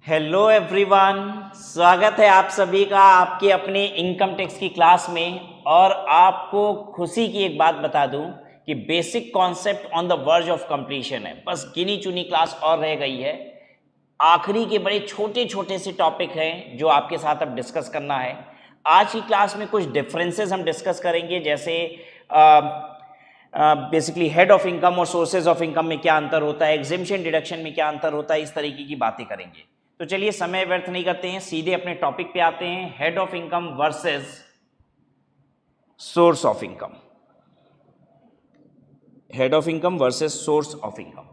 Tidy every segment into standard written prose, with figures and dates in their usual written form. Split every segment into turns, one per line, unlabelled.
Hello everyone, स्वागत है आप सभी का आपके अपने इनकम टैक्स की क्लास में। और आपको खुशी की एक बात बता दूं कि basic concept on the verge of completion है। बस गिनी चुनी क्लास और रह गई है। आखिरी के बड़े छोटे छोटे से टॉपिक हैं जो आपके साथ अब डिस्कस करना है। आज की क्लास में कुछ डिफरेंसेस हम डिस्कस करेंगे, जैसे बेसिकली हेड ऑफ इनकम और सोर्सेज ऑफ इनकम में क्या अंतर होता है, एग्जेम्पशन डिडक्शन में क्या अंतर होता है, इस तरीके की बातें करेंगे। तो चलिए समय व्यर्थ नहीं करते हैं, सीधे अपने टॉपिक पे आते हैं। Head of income versus source of income. Head of income versus source of income.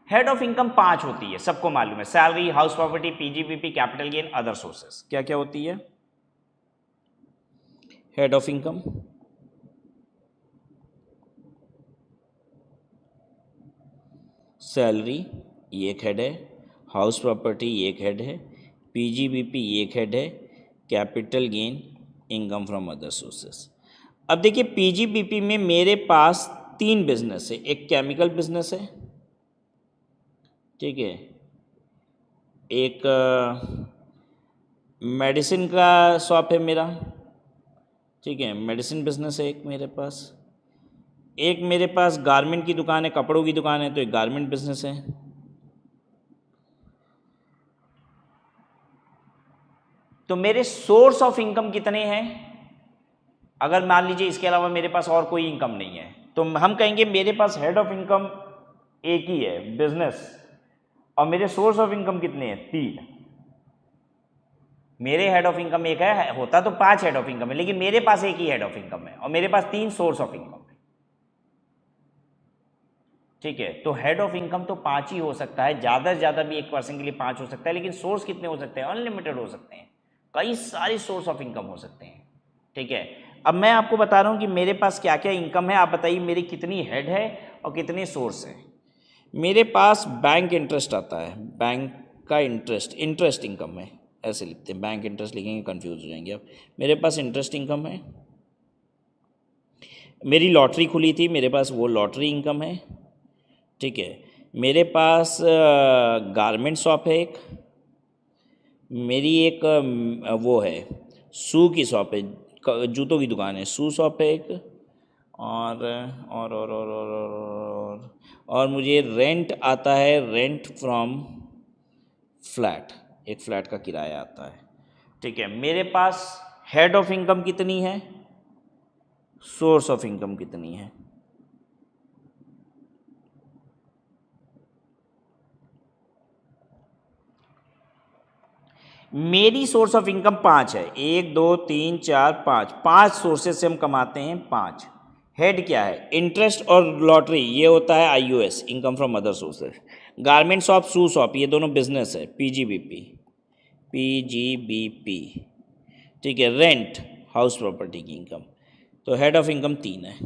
Head of income 5 होती है, सबको मालूम है। Salary, house property, PGBP, capital gain, other sources. क्या क्या होती है हेड ऑफ इनकम? सैलरी ये एक हेड है, हाउस प्रॉपर्टी ये एक हेड है, पीजीबीपी ये एक हेड है, capital gain income from other sources. अब देखिए पीजीबीपी में मेरे पास 3 बिजनेस है। एक केमिकल बिजनेस है, ठीक है, एक मेडिसिन का शॉप है मेरा, ठीक है, मेडिसिन बिजनेस है एक मेरे पास। एक मेरे पास गारमेंट की दुकान है, कपड़ों की दुकान है, तो एक गारमेंट बिजनेस है। तो मेरे सोर्स ऑफ इनकम कितने हैं? अगर मान लीजिए इसके अलावा मेरे पास और कोई इनकम नहीं है, तो हम कहेंगे मेरे पास हेड ऑफ इनकम एक ही है, बिजनेस। और मेरे सोर्स ऑफ इनकम कितने हैं? 3। मेरे हेड ऑफ इनकम एक है, होता तो 5 हेड ऑफ इनकम है, लेकिन मेरे पास एक ही हेड ऑफ इनकम है और मेरे पास 3 सोर्स ऑफ इनकम है। ठीक है, तो हेड ऑफ इनकम तो 5 ही हो सकता है, ज़्यादा से ज़्यादा भी एक पर्सन के लिए 5 हो सकता है, लेकिन सोर्स कितने हो सकते हैं? अनलिमिटेड हो सकते हैं, कई सारे सोर्स ऑफ इनकम हो सकते हैं। ठीक है, अब मैं आपको बता रहा हूँ कि मेरे पास क्या क्या इनकम है। आप बताइए मेरी कितनी हेड है और कितने सोर्स हैं। मेरे पास बैंक इंटरेस्ट आता है, बैंक का इंटरेस्ट इनकम है, ऐसे लिखते हैं, बैंक इंटरेस्ट लिखेंगे कंफ्यूज हो जाएंगे आप। मेरे पास इंटरेस्ट इनकम है। मेरी लॉटरी खुली थी, मेरे पास वो लॉटरी इनकम है। ठीक है, मेरे पास गारमेंट शॉप है एक, मेरी एक वो है शू की शॉप है, जूतों की दुकान है, शू शॉप है एक, और मुझे रेंट आता है, रेंट फ्रॉम फ्लैट, एक फ्लैट का किराया आता है। ठीक है, मेरे पास हेड ऑफ इनकम कितनी है, सोर्स ऑफ इनकम कितनी है? मेरी सोर्स ऑफ इनकम 5 है, 1 2 3 4 5, 5 सोर्सेज से हम कमाते हैं 5। हेड क्या है? इंटरेस्ट और लॉटरी, ये होता है iOS, income from other sources. Garment shop, shoe shop, ये दोनों बिजनेस है, पीजीबीपी, पीजीबीपी। ठीक है, रेंट, हाउस प्रॉपर्टी की इनकम। तो हेड ऑफ इनकम 3 है।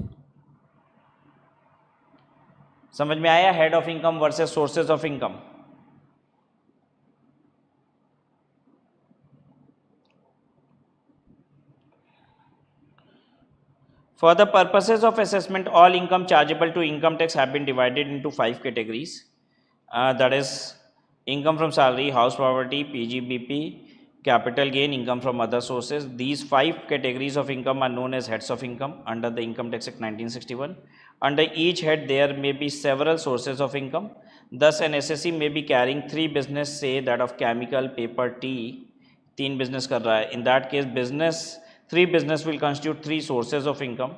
समझ में आया head of income versus sources of income? For the purposes of assessment, all income chargeable to income tax have been divided into 5 categories. That is income from salary, house property, PGBP, capital gain, income from other sources. These 5 categories of income are known as heads of income under the Income Tax Act 1961. Under each head, there may be several sources of income. Thus, an SSE may be carrying 3 business, say that of chemical, paper, tea. 3 business कर रहा है. In that case, three business will constitute 3 sources of income.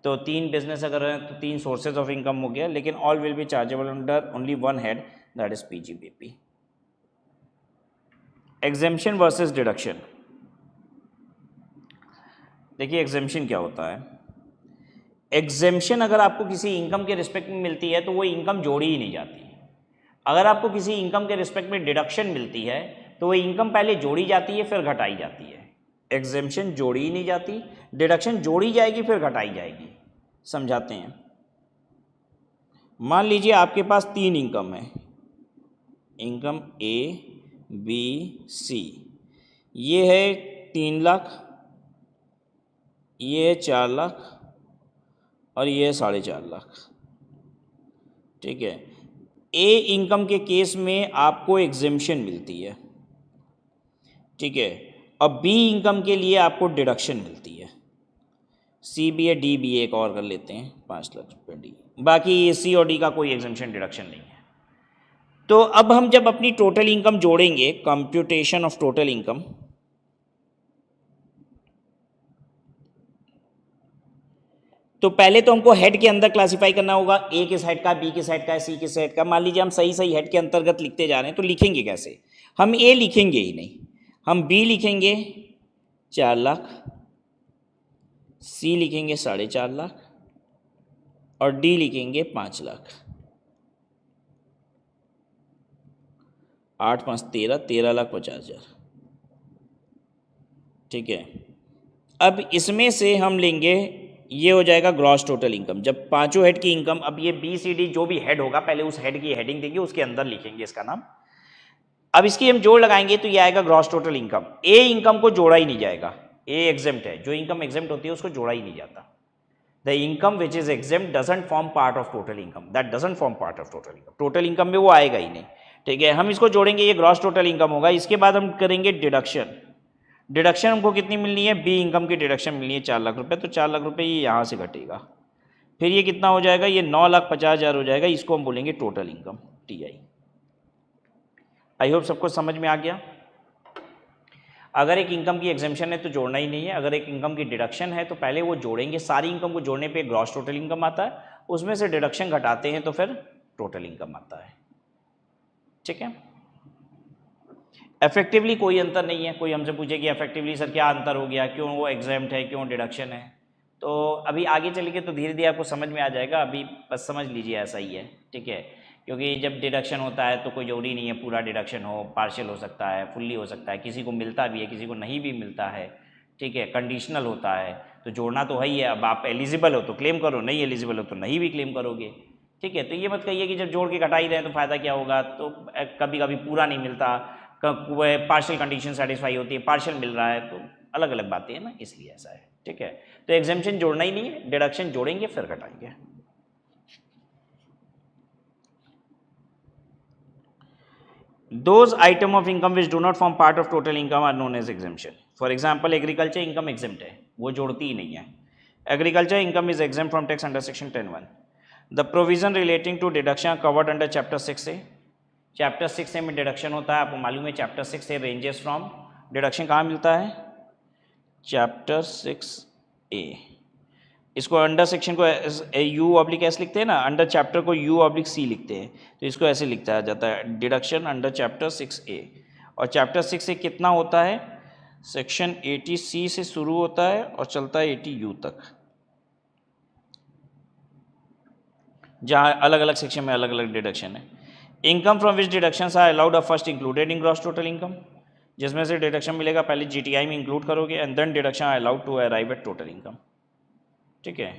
तो 3 business अगर है तो 3 sources of income हो गया, लेकिन all will be chargeable under only one head, that is PGBP. Exemption versus deduction. देखिए एग्जेम्पशन क्या होता है। एग्जेम्पशन अगर आपको किसी इनकम के रिस्पेक्ट में मिलती है तो वो इनकम जोड़ी ही नहीं जाती। अगर आपको किसी इनकम के रिस्पेक्ट में डिडक्शन मिलती है तो वो इनकम पहले जोड़ी जाती है फिर घटाई जाती है। एग्जेम्पशन जोड़ी ही नहीं जाती, डिडक्शन जोड़ी जाएगी फिर घटाई जाएगी। समझाते हैं। मान लीजिए आपके पास 3 इनकम है, इनकम ए बी सी। ये है 3 लाख, ये है 4 लाख और ये है 4.5 लाख। ठीक है, ए इनकम के केस में आपको एग्जेम्पशन मिलती है, ठीक है। और बी इनकम के लिए आपको डिडक्शन मिलती है, C B A D B A एक और कर लेते हैं 5 लाख रुपये डी, बाकी सी और डी का कोई एग्जम्पशन डिडक्शन नहीं है। तो अब हम जब अपनी टोटल इनकम जोड़ेंगे, कंप्यूटेशन ऑफ टोटल इनकम, तो पहले तो हमको हेड के अंदर क्लासिफाई करना होगा, ए किस हेड का, बी किस हेड का, सी किस हेड का। मान लीजिए हम सही सही हेड के अंतर्गत लिखते जा रहे हैं, तो लिखेंगे कैसे? हम ए लिखेंगे ही नहीं, हम बी लिखेंगे 4 लाख, सी लिखेंगे 4.5 लाख और डी लिखेंगे 5 लाख। 8 5 13, 13,50,000। ठीक है। अब इसमें से हम लेंगे, ये हो जाएगा ग्रॉस टोटल इनकम। जब पांचों हेड की इनकम, अब ये बी सी डी जो भी हेड होगा पहले उस हेड की हेडिंग देंगे, उसके अंदर लिखेंगे इसका नाम। अब इसकी हम जोड़ लगाएंगे तो ये आएगा ग्रॉस टोटल इनकम। ए इनकम को जोड़ा ही नहीं जाएगा, ए एग्जेम्प्ट है, जो इनकम एग्जेम्प्ट होती है उसको जोड़ा ही नहीं जाता। The income which is exempt doesn't form part of total income, that doesn't form part of total income. Total income में वो आएगा ही नहीं। ठीक है, हम इसको जोड़ेंगे, ये ग्रॉस टोटल इनकम होगा। इसके बाद हम करेंगे डिडक्शन। डिडक्शन हमको कितनी मिलनी है? बी इनकम की डिडक्शन मिलनी है 4 लाख रुपए, तो 4 लाख रुपए ये यहाँ से घटेगा। फिर ये कितना हो जाएगा? ये 9,50,000 हो जाएगा। इसको हम बोलेंगे total income, TI। I hope सबको समझ में आ गया। अगर एक इनकम की एग्जेम्पशन है तो जोड़ना ही नहीं है, अगर एक इनकम की डिडक्शन है तो पहले वो जोड़ेंगे। सारी इनकम को जोड़ने पे ग्रॉस टोटल इनकम आता है, उसमें से डिडक्शन घटाते हैं तो फिर टोटल इनकम आता है। ठीक है। इफेक्टिवली कोई अंतर नहीं है। कोई हमसे पूछे कि इफेक्टिवली सर क्या अंतर हो गया, क्यों वो एग्जेम्प्ट है, क्यों डिडक्शन है, तो अभी आगे चलेंगे तो धीरे धीरे आपको समझ में आ जाएगा। अभी बस समझ लीजिए ऐसा ही है। ठीक है, क्योंकि जब डिडक्शन होता है तो कोई जरूरी नहीं है पूरा डिडक्शन हो, पार्शियल हो सकता है, फुल्ली हो सकता है, किसी को मिलता भी है, किसी को नहीं भी मिलता है। ठीक है, कंडीशनल होता है, तो जोड़ना तो है ही है। अब आप एलिजिबल हो तो क्लेम करो, नहीं एलिजिबल हो तो नहीं भी क्लेम करोगे। ठीक है, तो ये मत कहिए कि जब जोड़ के घटा ही रहे तो फ़ायदा क्या होगा। तो कभी कभी पूरा नहीं मिलता, पार्शियल कंडीशन सेटिस्फाई होती है, पार्शियल मिल रहा है, तो अलग अलग बातें हैं ना, इसलिए ऐसा है। ठीक है, तो एग्जेम्पशन जोड़ना ही नहीं है, डिडक्शन जोड़ेंगे फिर घटाएंगे। Those item of income which do not form part of total income are known as exemption. For example, agriculture income exempt है, वो जोड़ती ही नहीं है। Agriculture income is exempt from tax under section 10(1). The provision relating to deduction are covered under chapter 6A. Chapter 6A में deduction होता है, आपको मालूम है। Chapter 6A ranges from, deduction कहाँ मिलता है? Chapter 6A। इसको अंडर सेक्शन को U/S लिखते हैं ना, अंडर चैप्टर को U/C लिखते हैं, तो इसको ऐसे लिखा जाता है, डिडक्शन अंडर चैप्टर 6A। और चैप्टर 6A कितना होता है? सेक्शन 80C से शुरू होता है और चलता है 80U तक, जहाँ अलग अलग सेक्शन में अलग अलग डिडक्शन है। Income from which deductions are allowed are first included in gross total income. जिसमें से डिडक्शन मिलेगा पहले GTI में इंक्लूड करोगे, and then deduction are allowed to arrive at total income. ठीक है।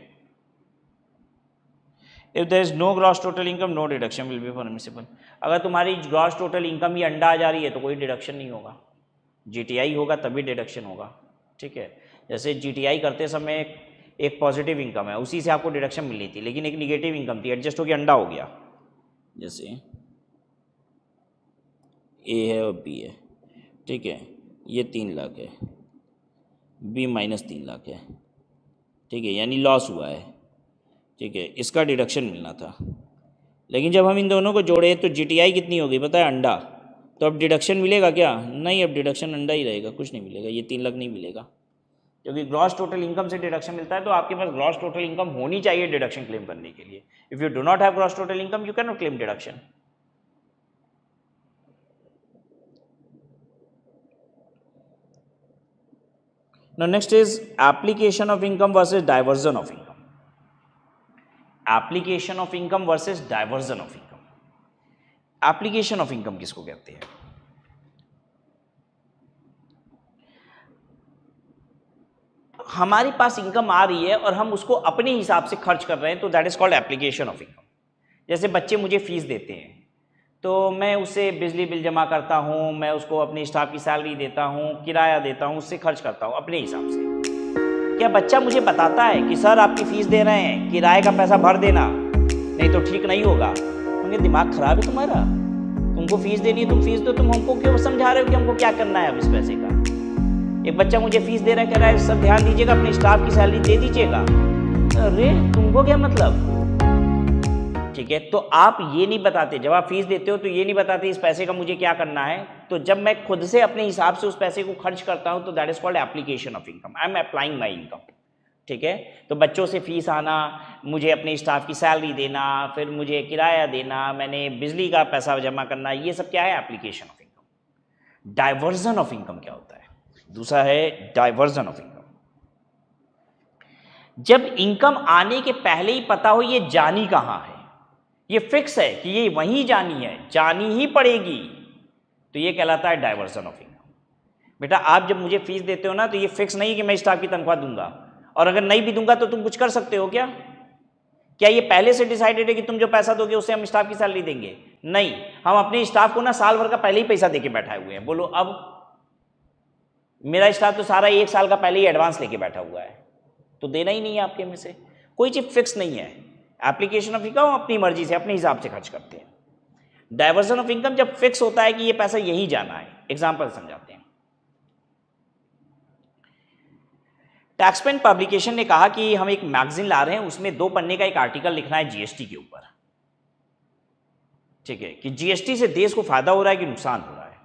If there is no gross total income, no deduction will be permissible. अगर तुम्हारी ग्रॉस टोटल इनकम ही अंडा आ जा रही है तो कोई डिडक्शन नहीं होगा, GTI होगा तभी डिडक्शन होगा। ठीक है, जैसे GTI करते समय एक पॉजिटिव इनकम है, उसी से आपको डिडक्शन मिलनी थी, लेकिन एक निगेटिव इनकम थी, एडजस्ट होकर अंडा हो गया। जैसे A है और B है। ठीक है, ये 3 लाख है, B -3 लाख है। ठीक है, यानी लॉस हुआ है। ठीक है, इसका डिडक्शन मिलना था, लेकिन जब हम इन दोनों को जोड़े तो GTI कितनी हो गई पता है? अंडा। तो अब डिडक्शन मिलेगा क्या? नहीं, अब डिडक्शन अंडा ही रहेगा, कुछ नहीं मिलेगा, ये 3 लाख नहीं मिलेगा, क्योंकि ग्रॉस टोटल इनकम से डिडक्शन मिलता है। तो आपके पास ग्रॉस टोटल इनकम होनी चाहिए डिडक्शन क्लेम करने के लिए। If you do not have gross total income, you can not claim deduction. Now next is application of income versus diversion of income. Application of income versus diversion of income. Application of income किसको कहते हैं? हमारे पास income आ रही है और हम उसको अपने हिसाब से खर्च कर रहे हैं, तो that is called application of income. जैसे बच्चे मुझे फीस देते हैं तो मैं उससे बिजली बिल जमा करता हूँ, मैं उसको अपने स्टाफ की सैलरी देता हूँ, किराया देता हूँ, उससे खर्च करता हूँ अपने हिसाब से। क्या बच्चा मुझे बताता है कि सर आपकी फ़ीस दे रहे हैं, किराए का पैसा भर देना, नहीं तो ठीक नहीं होगा? क्योंकि दिमाग खराब है तुम्हारा, तुम तुमको फीस देनी है तुम फीस दो, तुम हमको क्यों समझा रहे हो कि हमको क्या करना है अब इस पैसे का। एक बच्चा मुझे फीस दे रहा है, कह रहा है सर ध्यान दीजिएगा अपने स्टाफ की सैलरी दे दीजिएगा। अरे तुमको क्या मतलब, ठीक है। तो आप ये नहीं बताते, जब आप फीस देते हो तो ये नहीं बताते इस पैसे का मुझे क्या करना है। तो जब मैं खुद से अपने हिसाब से उस पैसे को खर्च करता हूं तो that is called application of income, I am applying my income, ठीक है। तो बच्चों से फीस आना, मुझे अपने स्टाफ की सैलरी देना, फिर मुझे किराया देना, मैंने बिजली का पैसा जमा करना, ये सब क्या है, application of income. Diversion of income क्या होता है, दूसरा है डाइवर्जन ऑफ इनकम। जब इनकम आने के पहले ही पता हो ये जानी कहां है, ये फिक्स है कि ये वहीं जानी है, जानी ही पड़ेगी, तो ये कहलाता है डाइवर्जन ऑफ इनकम। बेटा आप जब मुझे फीस देते हो ना, तो ये फिक्स नहीं कि मैं स्टाफ की तनख्वाह दूंगा, और अगर नहीं भी दूंगा तो तुम कुछ कर सकते हो क्या? क्या ये पहले से डिसाइडेड है कि तुम जो पैसा दोगे उससे हम स्टाफ की सैलरी देंगे? नहीं, हम अपने स्टाफ को ना साल भर का पहले ही पैसा देके बैठाए हुए हैं। बोलो अब मेरा स्टाफ तो सारा 1 साल का पहले ही एडवांस लेके बैठा हुआ है, तो देना ही नहीं है आपके में से। कोई चीज फिक्स नहीं है। एप्लीकेशन ऑफ इनकम अपनी मर्जी से अपने हिसाब से खर्च करते हैं। डाइवर्जन ऑफ इनकम जब फिक्स होता है कि ये पैसा यहीं जाना है। एग्जांपल समझाते हैं। टैक्सपेन पब्लिकेशन ने कहा कि हम एक मैगजीन ला रहे हैं, उसमें 2 पन्ने का एक आर्टिकल लिखना है जीएसटी के ऊपर, ठीक है, कि जीएसटी से देश को फायदा हो रहा है कि नुकसान हो रहा है।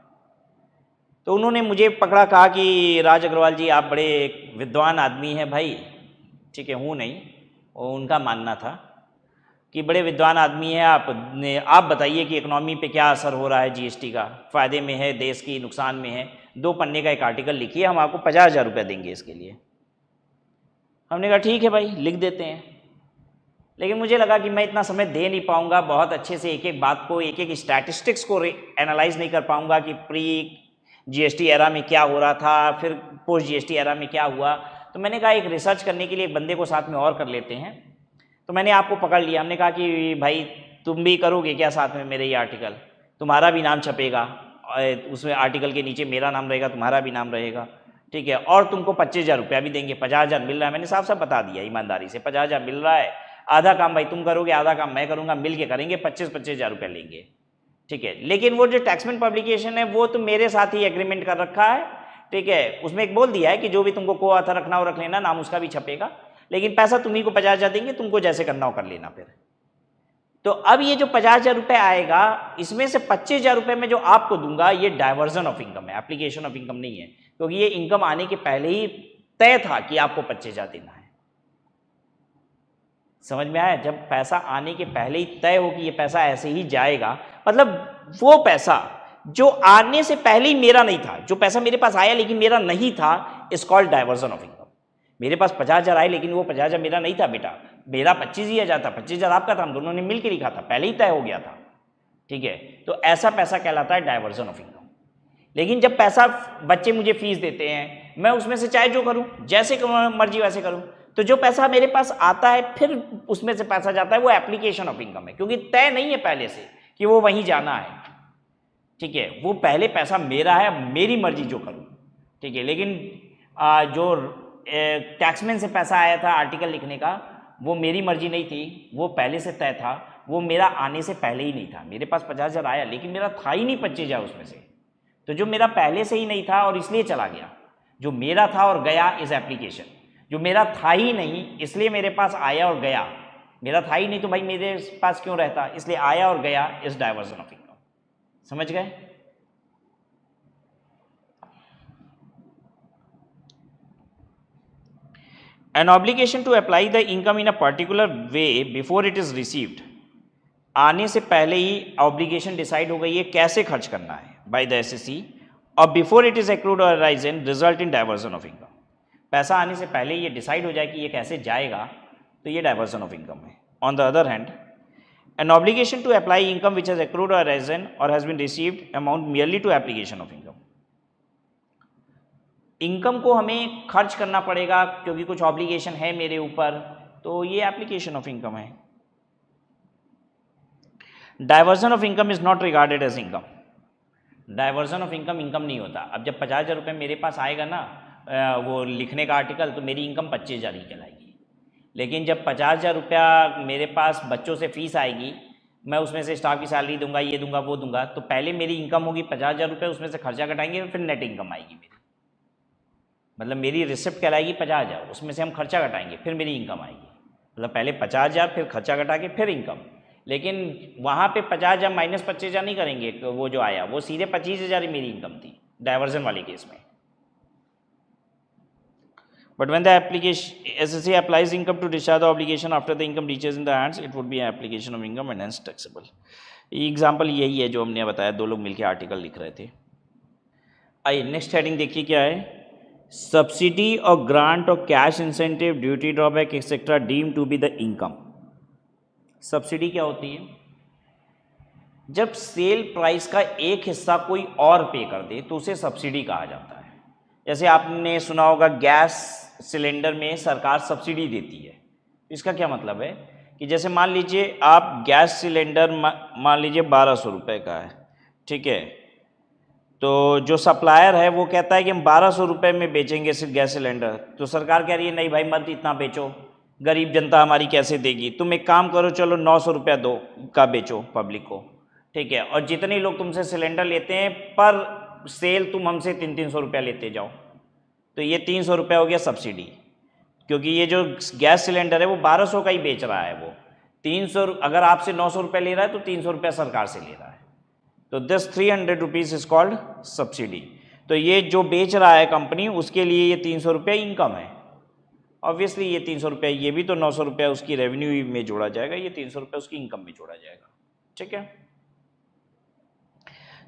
तो उन्होंने मुझे पकड़ा, कहा कि राज अग्रवाल जी आप बड़े विद्वान आदमी हैं भाई, ठीक है, हूँ नहीं, वो उनका मानना था कि बड़े विद्वान आदमी हैं आप बताइए कि इकोनॉमी पे क्या असर हो रहा है जीएसटी का, फ़ायदे में है देश की, नुकसान में है, 2 पन्ने का एक आर्टिकल लिखिए, हम आपको 50,000 रुपये देंगे इसके लिए। हमने कहा ठीक है भाई लिख देते हैं, लेकिन मुझे लगा कि मैं इतना समय दे नहीं पाऊंगा, बहुत अच्छे से एक एक बात को, एक एक स्टैटिस्टिक्स को एनालाइज नहीं कर पाऊंगा कि प्री जीएसटी एरा में क्या हो रहा था, फिर पोस्ट जीएसटी एरा में क्या हुआ। तो मैंने कहा एक रिसर्च करने के लिए एक बंदे को साथ में और कर लेते हैं। तो मैंने आपको पकड़ लिया, हमने कहा कि भाई तुम भी करोगे क्या साथ में मेरे ये आर्टिकल, तुम्हारा भी नाम छपेगा, उसमें आर्टिकल के नीचे मेरा नाम रहेगा, तुम्हारा भी नाम रहेगा, ठीक है, और तुमको 25,000 रुपया भी देंगे, 50,000 मिल रहा है, मैंने साफ साफ बता दिया ईमानदारी से, 50,000 मिल रहा है, आधा काम भाई तुम करोगे, आधा काम मैं करूँगा, मिल के करेंगे, 25,000 रुपया लेंगे, ठीक है। लेकिन वो जो टैक्समेन पब्लिकेशन है वो तो मेरे साथ ही एग्रीमेंट कर रखा है, ठीक है, उसमें एक बोल दिया है कि जो भी तुमको को ऑथर रखना हो रख लेना, नाम उसका भी छपेगा, लेकिन पैसा तुम्ही को 50,000 देंगे, तुमको जैसे करना हो कर लेना। फिर तो अब ये जो 50,000 रुपये आएगा, इसमें से 25,000 रुपये में जो आपको दूंगा ये डाइवर्जन ऑफ इनकम है, एप्लीकेशन ऑफ इनकम नहीं है, क्योंकि ये इनकम आने के पहले ही तय था कि आपको 25,000 देना है। समझ में आया? जब पैसा आने के पहले ही तय हो कि ये पैसा ऐसे ही जाएगा, मतलब वो पैसा जो आने से पहले ही मेरा नहीं था, जो पैसा मेरे पास आया लेकिन मेरा नहीं था, is called diversion of income. मेरे पास 50,000 आए लेकिन वो 50,000 मेरा नहीं था बेटा, मेरा 25,000 था, 25,000 आपका था, हम दोनों ने मिलकर लिखा था, पहले ही तय हो गया था, ठीक है। तो ऐसा पैसा कहलाता है डाइवर्जन ऑफ इनकम। लेकिन जब पैसा बच्चे मुझे फीस देते हैं, मैं उसमें से चाहे जो करूं, जैसे मर्जी वैसे करूं, तो जो पैसा मेरे पास आता है फिर उसमें से पैसा जाता है, वो एप्लीकेशन ऑफ इनकम है, क्योंकि तय नहीं है पहले से कि वो वहीं जाना है, ठीक है। वो पहले पैसा मेरा है, मेरी मर्जी जो करूं, ठीक है। लेकिन जो टैक्समैन से पैसा आया था आर्टिकल लिखने का, वो मेरी मर्जी नहीं थी, वो पहले से तय था, वो मेरा आने से पहले ही नहीं था। मेरे पास 50,000 आया लेकिन मेरा था ही नहीं 25,000 उसमें से, तो जो मेरा पहले से ही नहीं था और इसलिए चला गया, जो मेरा था और गया इज एप्लीकेशन। जो मेरा था ही नहीं इसलिए मेरे पास आया और गया, मेरा था ही नहीं तो भाई मेरे पास क्यों रहता, इसलिए आया और गया इज डाइवर्जन ऑफ इनकम। समझ गए? An obligation to apply the income in a particular way before it is received, आने से पहले ही ऑब्लिगेशन डिसाइड हो गई है कैसे खर्च करना है बाय द एसएससी, और before it is accrued or arisen result in diversion of income. पैसा आने से पहले ये डिसाइड हो जाए कि ये कैसे जाएगा, तो ये डाइवर्जन ऑफ इनकम है। On the other hand, an obligation to apply income which has accrued or arisen or has been received amount merely to application of income. Income को हमें खर्च करना पड़ेगा क्योंकि कुछ ऑब्लिगेशन है मेरे ऊपर, तो ये एप्लीकेशन ऑफ इनकम है। Diversion of income is not regarded as income. Diversion of income income नहीं होता। अब जब 50,000 रुपये मेरे पास आएगा ना, वो लिखने का आर्टिकल, तो मेरी इनकम 25,000 ही कहलाएगी। लेकिन जब 50,000 रुपया मेरे पास बच्चों से फीस आएगी, मैं उसमें से स्टाफ की सैलरी दूंगा, ये दूंगा, वो दूंगा, तो पहले मेरी इनकम होगी 50,000 रुपये, उसमें से खर्चा घटाएंगे, फिर नेट इनकम आएगी मेरी, मतलब मेरी रिसिप्ट कहलाएगी 50,000, उसमें से हम खर्चा घटाएंगे, फिर मेरी इनकम आएगी। मतलब पहले 50,000, फिर खर्चा घटा के फिर इनकम। लेकिन वहाँ पे 50,000 माइनस 25,000 नहीं करेंगे, वो जो आया वो सीधे 25,000 ही मेरी इनकम थी डाइवर्जन वाले केस में। But when the application SSA applies income to discharge the obligation after the income reaches in the hands, it would be an application of income and hence taxable. Example यही है जो हमने बताया, दो लोग मिलकर आर्टिकल लिख रहे थे। आइए नेक्स्ट हेडिंग देखिए क्या है, सब्सिडी और ग्रांट और cash incentive, duty drawback etcetera deem to be the income. Subsidy क्या होती है? जब सेल प्राइस का एक हिस्सा कोई और पे कर दे तो उसे सब्सिडी कहा जाता है। जैसे आपने सुना होगा गैस सिलेंडर में सरकार सब्सिडी देती है। इसका क्या मतलब है कि जैसे मान लीजिए आप गैस सिलेंडर मान लीजिए 1200 रुपये का है, ठीक है, तो जो सप्लायर है वो कहता है कि हम 1200 रुपये में बेचेंगे सिर्फ गैस सिलेंडर, तो सरकार कह रही है नहीं भाई मत इतना बेचो, गरीब जनता हमारी कैसे देगी, तुम एक काम करो चलो 900 रुपया दो का बेचो पब्लिक को, ठीक है, और जितने लोग तुमसे सिलेंडर लेते हैं पर सेल तुम हमसे 300 रुपया लेते जाओ, तो ये 300 रुपया हो गया सब्सिडी। क्योंकि ये जो गैस सिलेंडर है वो 1200 का ही बेच रहा है, वो 300, अगर आपसे 900 रुपया ले रहा है तो 300 रुपया सरकार से ले रहा है, तो this 300 rupees is called subsidy. तो ये जो बेच रहा है कंपनी उसके लिए ये 300 रुपया इनकम है। ऑब्वियसली ये 300 रुपया, ये भी तो 900 रुपया उसकी रेवेन्यू में जोड़ा जाएगा, ये 300 रुपया उसकी इनकम में जोड़ा जाएगा, ठीक है।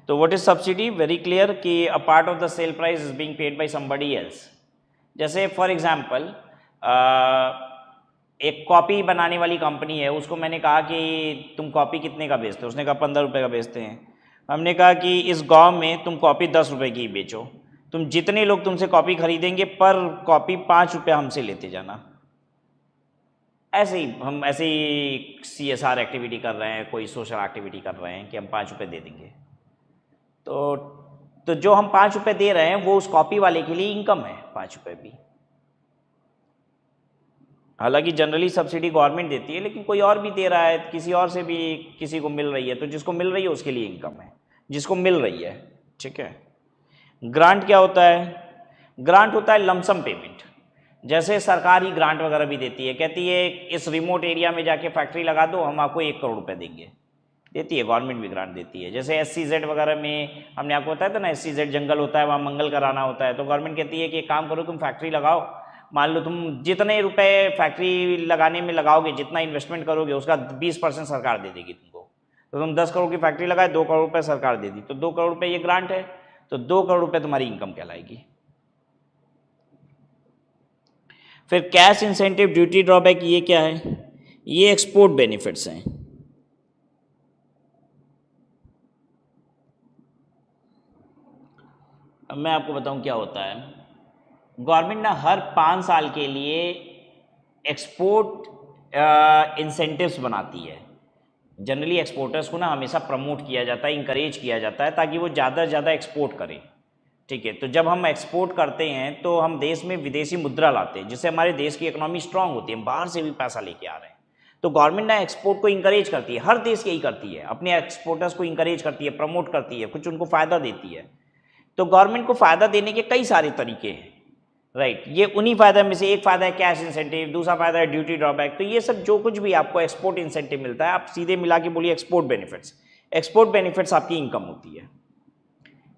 तो what is subsidy? Very clear कि a part of the sale price is being paid by somebody else. जैसे फॉर एग्जांपल एक कॉपी बनाने वाली कंपनी है, उसको मैंने कहा कि तुम कॉपी कितने का बेचते हो, उसने कहा 15 रुपये का बेचते हैं। हमने कहा कि इस गांव में तुम कॉपी 10 रुपये की बेचो, तुम जितने लोग तुमसे कॉपी खरीदेंगे पर कॉपी 5 रुपया हमसे लेते जाना। ऐसे ही हम ऐसे ही CSR एक्टिविटी कर रहे हैं, कोई सोशल एक्टिविटी कर रहे हैं कि हम 5 रुपये दे देंगे, तो जो हम 5 रुपये दे रहे हैं वो उस कॉपी वाले के लिए इनकम है, 5 रुपये भी। हालांकि जनरली सब्सिडी गवर्नमेंट देती है, लेकिन कोई और भी दे रहा है, किसी और से भी किसी को मिल रही है, तो जिसको मिल रही है उसके लिए इनकम है, जिसको मिल रही है, ठीक है। ग्रांट क्या होता है? ग्रांट होता है लमसम पेमेंट। जैसे सरकार ही ग्रांट वगैरह भी देती है, कहती है इस रिमोट एरिया में जाके फैक्ट्री लगा दो, हम आपको 1 करोड़ रुपये देंगे, देती है, गवर्नमेंट भी ग्रांट देती है। जैसे SCZ वगैरह में हमने आपको बताया था ना, SCZ जंगल होता है, वहाँ मंगल कराना होता है, तो गवर्नमेंट कहती है कि एक काम करो तुम फैक्ट्री लगाओ, मान लो तुम जितने रुपए फैक्ट्री लगाने में लगाओगे, जितना इन्वेस्टमेंट करोगे उसका 20% सरकार दे देगी तुमको। तो तुम 10 करोड़ की फैक्ट्री लगाए, 2 करोड़ रुपये सरकार दे दी, तो 2 करोड़ रुपये ये ग्रांट है, तो 2 करोड़ रुपये तुम्हारी इनकम कहलाएगी। फिर कैश इंसेंटिव, ड्यूटी ड्रॉबैक, ये क्या है? ये एक्सपोर्ट बेनिफिट्स हैं। अब मैं आपको बताऊं क्या होता है। गवर्नमेंट ना हर 5 साल के लिए एक्सपोर्ट इंसेंटिव्स बनाती है। जनरली एक्सपोर्टर्स को ना हमेशा प्रमोट किया जाता है, इंकरेज किया जाता है ताकि वो ज़्यादा से ज़्यादा एक्सपोर्ट करें, ठीक है। तो जब हम एक्सपोर्ट करते हैं तो हम देश में विदेशी मुद्रा लाते हैं, जिससे हमारे देश की इकोनॉमी स्ट्रांग होती है, हम बाहर से भी पैसा लेके आ रहे हैं। तो गवर्नमेंट ना एक्सपोर्ट को इंकरेज करती है, हर देश यही करती है, अपने एक्सपोर्टर्स को इंकरेज करती है, प्रमोट करती है, कुछ उनको फ़ायदा देती है। तो गवर्नमेंट को फ़ायदा देने के कई सारे तरीके हैं, राइट। ये उन्हीं फ़ायदा में से एक फ़ायदा है कैश इंसेंटिव, दूसरा फ़ायदा है ड्यूटी ड्रॉबैक। तो ये सब जो कुछ भी आपको एक्सपोर्ट इंसेंटिव मिलता है, आप सीधे मिला के बोलिए एक्सपोर्ट बेनिफिट्स। एक्सपोर्ट बेनिफिट्स आपकी इनकम होती है।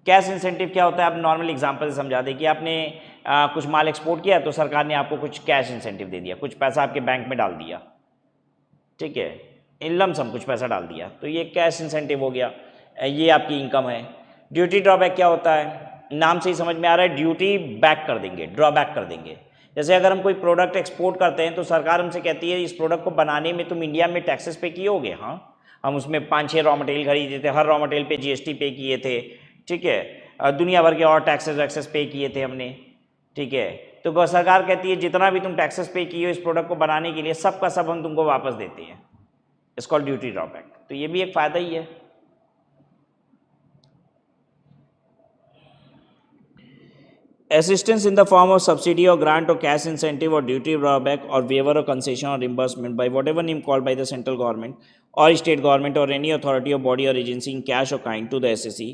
कैश इंसेंटिव क्या होता है? आप नॉर्मल एग्जांपल से समझा दें कि आपने कुछ माल एक्सपोर्ट किया तो सरकार ने आपको कुछ कैश इंसेंटिव दे दिया, कुछ पैसा आपके बैंक में डाल दिया, ठीक है, इन लमसम कुछ पैसा डाल दिया, तो ये कैश इंसेंटिव हो गया, ये आपकी इनकम है। ड्यूटी ड्रॉबैक क्या होता है? नाम से ही समझ में आ रहा है, ड्यूटी बैक कर देंगे, ड्रॉबैक कर देंगे। जैसे अगर हम कोई प्रोडक्ट एक्सपोर्ट करते हैं तो सरकार हमसे कहती है इस प्रोडक्ट को बनाने में तुम इंडिया में टैक्सेस पे किए होगे, हाँ, हम उसमें 5-6 रॉ मटेरियल खरीदे थे, हर रॉ मटेरियल पे GST पे किए थे, ठीक है, दुनिया भर के और टैक्सेस वैक्सेस पे किए थे हमने, ठीक है। तो सरकार कहती है जितना भी तुम टैक्सेस पे किए हो इस प्रोडक्ट को बनाने के लिए, सब का सब हम तुमको वापस देते हैं, इट्स कॉल्ड ड्यूटी ड्रॉबैक। तो ये भी एक फ़ायदा ही है। assistance in the form of subsidy or grant or cash incentive or duty drawback or waiver or concession or reimbursement by whatever name called by the central government or state government or any authority or body or agency in cash or kind to the SSE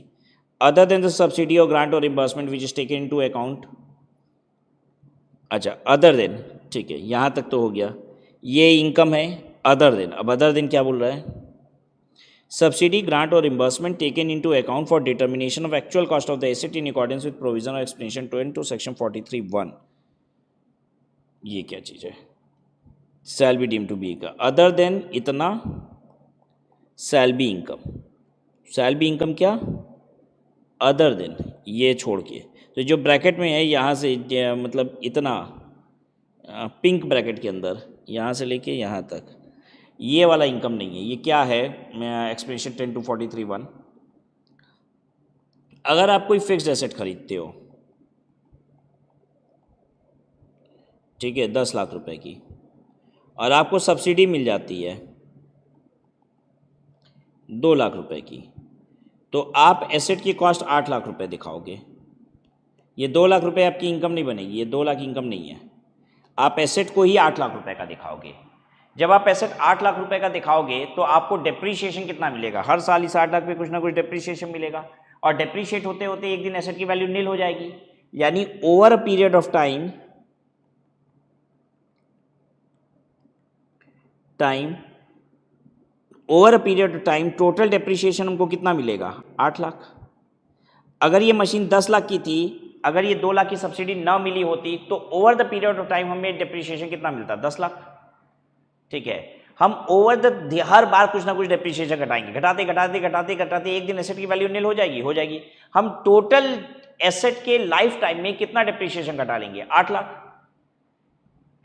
other than the subsidy or grant or reimbursement which is taken into account. अच्छा, other than, ठीक है, यहाँ तक तो हो गया, ये income है अदर देन. अब अदर देन क्या बोल रहा है? Subsidy, grant or reimbursement taken into account for determination of actual cost of the asset in accordance with provision or explanation 2 into section 43(1). ये क्या चीज़ है? Shall be deemed to be का other than इतना shall be income. Shall be income क्या? Other than, ये छोड़ के. तो जो ब्रैकेट में है यहाँ से मतलब इतना पिंक ब्रैकेट के अंदर यहाँ से लेके यहाँ तक ये वाला इनकम नहीं है. ये क्या है? Explanation 10 to 43(1). अगर आप कोई फिक्स्ड एसेट खरीदते हो, ठीक है, 10 लाख रुपए की, और आपको सब्सिडी मिल जाती है 2 लाख रुपए की, तो आप एसेट की कॉस्ट 8 लाख रुपए दिखाओगे. ये 2 लाख रुपए आपकी इनकम नहीं बनेगी, ये 2 लाख इनकम नहीं है. आप एसेट को ही 8 लाख रुपए का दिखाओगे. जब आप एसेट 8 लाख रुपए का दिखाओगे तो आपको डेप्रीशिएशन कितना मिलेगा? हर साल इस 8 लाख पे कुछ ना कुछ डेप्रीशिएशन मिलेगा, और डेप्रीशिएट होते होते एक दिन एसेट की वैल्यू नील हो जाएगी. यानी over a period of time total depreciation हमको कितना मिलेगा? 8 लाख. अगर ये मशीन 10 लाख की थी, अगर ये 2 लाख की सब्सिडी ना मिली होती तो over the period of time हमें डेप्रीशिएशन कितना मिलता? 10 लाख. ठीक है, हम ओवर द हर बार कुछ ना कुछ डेप्रीशिएशन घटाएंगे, घटाते एक दिन एसेट की वैल्यू नील हो जाएगी. हम टोटल एसेट के लाइफ टाइम में कितना डेप्रीशिएशन घटा लेंगे? 8 लाख.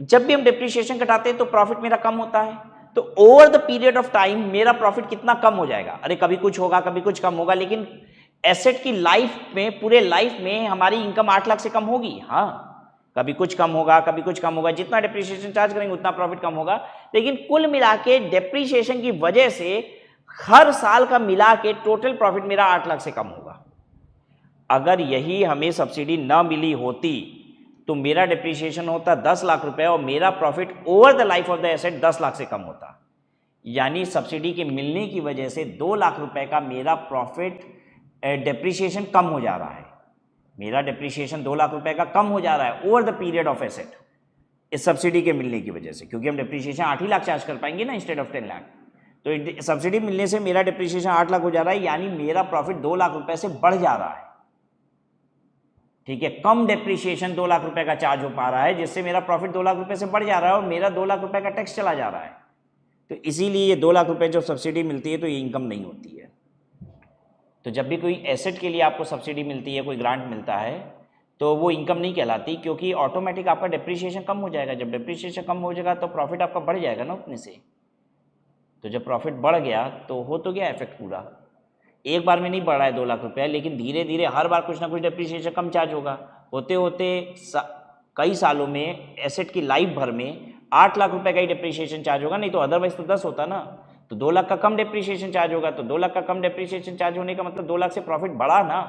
जब भी हम डेप्रीशिएशन घटाते हैं तो प्रॉफिट मेरा कम होता है, तो over the period of time मेरा प्रॉफिट कितना कम हो जाएगा? अरे कभी कुछ होगा, कभी कुछ कम होगा, लेकिन एसेट की लाइफ में, पूरे लाइफ में हमारी इनकम 8 लाख से कम होगी. हाँ, कभी कुछ कम होगा, जितना डेप्रीशिएशन चार्ज करेंगे उतना प्रॉफिट कम होगा, लेकिन कुल मिला के डेप्रीशिएशन की वजह से हर साल का मिला के टोटल प्रॉफिट मेरा 8 लाख से कम होगा. अगर यही हमें सब्सिडी ना मिली होती तो मेरा डेप्रीशिएशन होता 10 लाख रुपए और मेरा profit over the life of the asset 10 lakh से कम होता. यानी सब्सिडी के मिलने की वजह से 2 लाख रुपए का मेरा प्रॉफिट डेप्रीशिएशन कम हो जा रहा है. मेरा डेप्रीशिएशन 2 लाख रुपए का कम हो जा रहा है over the period of asset इस सब्सिडी के मिलने की वजह से, क्योंकि हम डेप्रीशिएशन 8 ही लाख चार्ज कर पाएंगे ना इंस्टेड ऑफ 10 लाख. तो सब्सिडी मिलने से मेरा डेप्रीशिएशन 8 लाख हो जा रहा है, यानी मेरा प्रॉफिट 2 लाख रुपए से बढ़ जा रहा है. ठीक है, कम डेप्रीशिएशन 2 लाख रुपए का चार्ज हो पा रहा है, जिससे मेरा प्रॉफिट 2 लाख रुपए से बढ़ जा रहा है और मेरा 2 लाख रुपए का टैक्स चला जा रहा है. तो इसीलिए ये 2 लाख रुपए जब सब्सिडी मिलती है तो ये इनकम नहीं होती है. तो जब भी कोई एसेट के लिए आपको सब्सिडी मिलती है, कोई ग्रांट मिलता है, तो वो इनकम नहीं कहलाती, क्योंकि ऑटोमेटिक आपका डेप्रीशिएशन कम हो जाएगा. जब डेप्रीशिएशन कम हो जाएगा तो प्रॉफिट आपका बढ़ जाएगा ना उतने से. तो जब प्रॉफिट बढ़ गया तो हो तो गया इफेक्ट पूरा. एक बार में नहीं बढ़ रहा है 2 लाख रुपया, लेकिन धीरे धीरे हर बार कुछ ना कुछ डेप्रीशिएशन कम चार्ज होगा. होते होते कई सालों में एसेट की लाइफ भर में 8 लाख रुपए का ही डेप्रीशिएशन चार्ज होगा, नहीं तो अदरवाइज तो 10 होता ना. तो 2 लाख का कम डेप्रीशिएशन चार्ज होगा, तो 2 लाख का कम डेप्रीशिएशन चार्ज होने का मतलब 2 लाख से प्रॉफिट बढ़ा ना.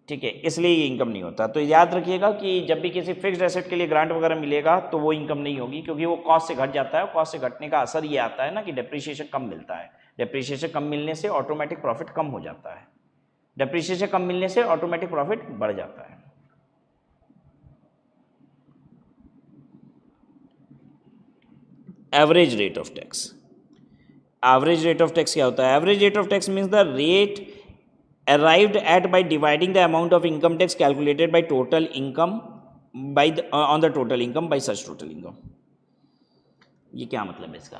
ठीक है, इसलिए ये इनकम नहीं होता. तो याद रखिएगा कि जब भी किसी फिक्स्ड एसेट के लिए ग्रांट वगैरह मिलेगा तो वो इनकम नहीं होगी, क्योंकि वो कॉस्ट से घट जाता है. कॉस्ट से घटने का असर ये आता है ना कि डेप्रीशिएशन कम मिलता है. डेप्रीशिएशन कम मिलने से ऑटोमेटिक प्रॉफिट कम हो जाता है. डेप्रीशिएशन कम मिलने से ऑटोमेटिक प्रॉफिट बढ़ जाता है. Average rate of tax. Average rate of tax क्या होता है? Average rate of tax means the rate arrived at by dividing the amount of income tax calculated by total income by on the total income by such total income. ये क्या मतलब है इसका?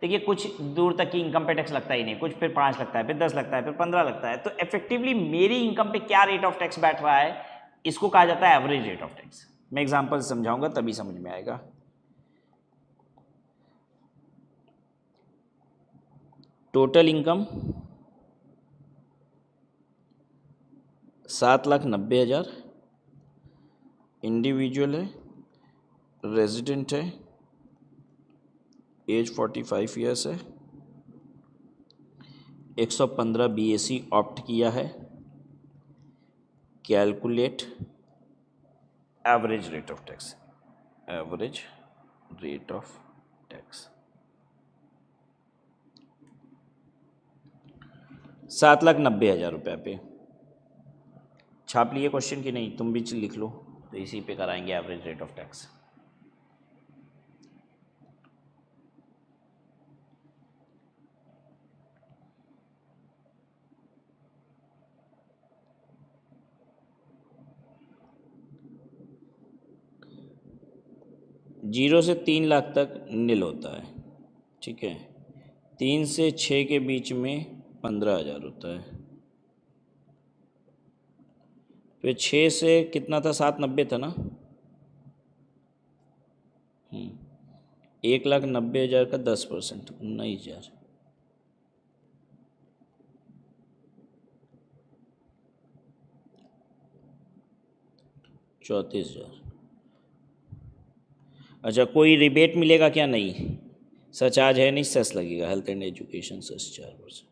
देखिए, कुछ दूर तक की इनकम पे टैक्स लगता ही नहीं, कुछ फिर 5 लगता है, फिर 10 लगता है, फिर 15 लगता है. तो इफेक्टिवली मेरी इनकम पे क्या रेट ऑफ टैक्स बैठ रहा है, इसको कहा जाता है एवरेज रेट ऑफ टैक्स. मैं एग्जाम्पल समझाऊंगा तभी समझ में आएगा. टोटल इनकम 7,90,000, इंडिविजुअल है, रेजिडेंट है, एज 45 ईयर्स है, 115 BAC ऑप्ट किया है, calculate average rate of tax, average rate of tax 7,90,000 रुपये पे। छाप लिए क्वेश्चन की नहीं, तुम भी लिख लो, तो इसी पे कराएंगे average rate of tax. Zero से 3 लाख तक नील होता है, ठीक है। 3 से 6 के बीच में 15,000 होता है। फिर 6 से कितना था, 790 था ना। 1,90,000 का 10%, 19,000। ₹34,000। अच्छा, कोई रिबेट मिलेगा क्या? नहीं, सच आज है नहीं, सेस लगेगा, हेल्थ एंड एजुकेशन सेस 4%।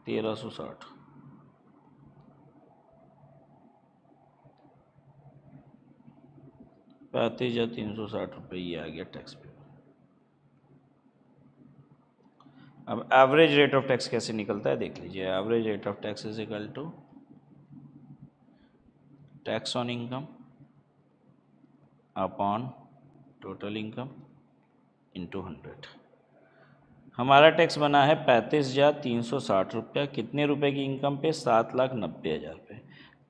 1,360। 35,360 रुपये ये आ गया टैक्स पे। अब एवरेज रेट ऑफ टैक्स कैसे निकलता है देख लीजिए। Average rate of tax is equal to tax on income upon total income into 100। हमारा टैक्स बना है 35,360 रुपया, कितने रुपए की इनकम पे? 7,90,000 पे।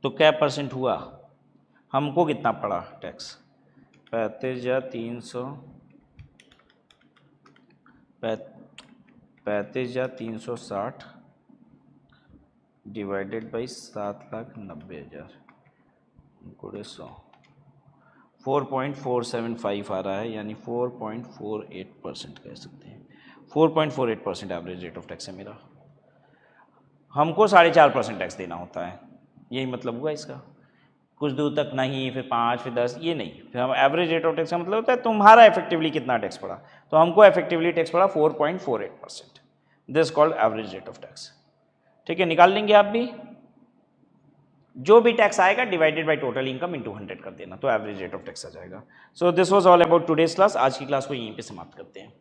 तो क्या परसेंट हुआ, हमको कितना पड़ा टैक्स? 35,360 डिवाइडेड बाई 7,90,000 गुणे 100, 4.475 आ रहा है, यानी 4.48% कह सकते हैं। 4.48% एवरेज रेट ऑफ टैक्स है मेरा। हमको 4.5% टैक्स देना होता है, यही मतलब हुआ इसका। कुछ दूर तक नहीं, फिर 5, फिर 10, ये नहीं। फिर हम एवरेज रेट ऑफ टैक्स का मतलब होता है तुम्हारा इफेक्टिवली कितना टैक्स पड़ा। तो हमको इफेक्टिवली टैक्स पड़ा 4.48%। This called average rate of tax. ठीक है, निकाल लेंगे आप भी। जो भी टैक्स आएगा divided by total income into 100 कर देना, तो एवरेज रेट ऑफ टैक्स आ जाएगा। So this was all about today's class. आज की क्लास को यहीं पे समाप्त करते हैं।